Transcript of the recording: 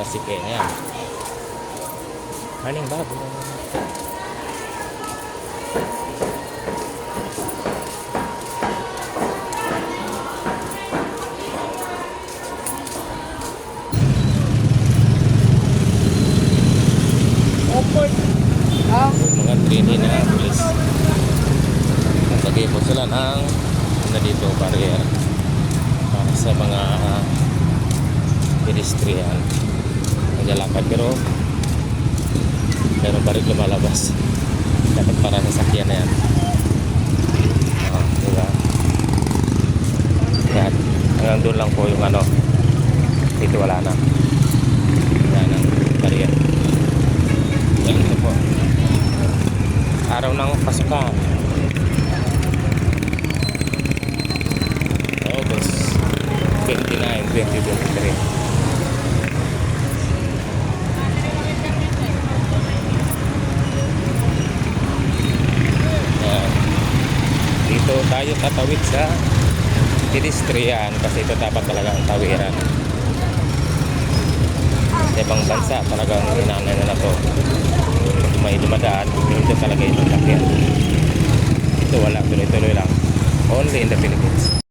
tricycle. Ayan. Aning bago. Mga trainee na police. Naglagay po sila ng dito barrier para sa mga pedestrian naglalakad, pero meron pa rin lumalabas. Dapat para sa sakyan na yan. Diba? Yan. Hanggang doon lang po yung ano. Dito wala na. Wala na barrier. Yan ito po. Araw ng pasukan. August 29, 2023. Dito tayo tatawid sa pedestrian kasi ito dapat talaga ang tawiran. Sa ibang bansa talagang hinanay na to. May dumadaan, ito talaga yung sakyan. Ito wala, tuloy-tuloy lang. Only in the Philippines.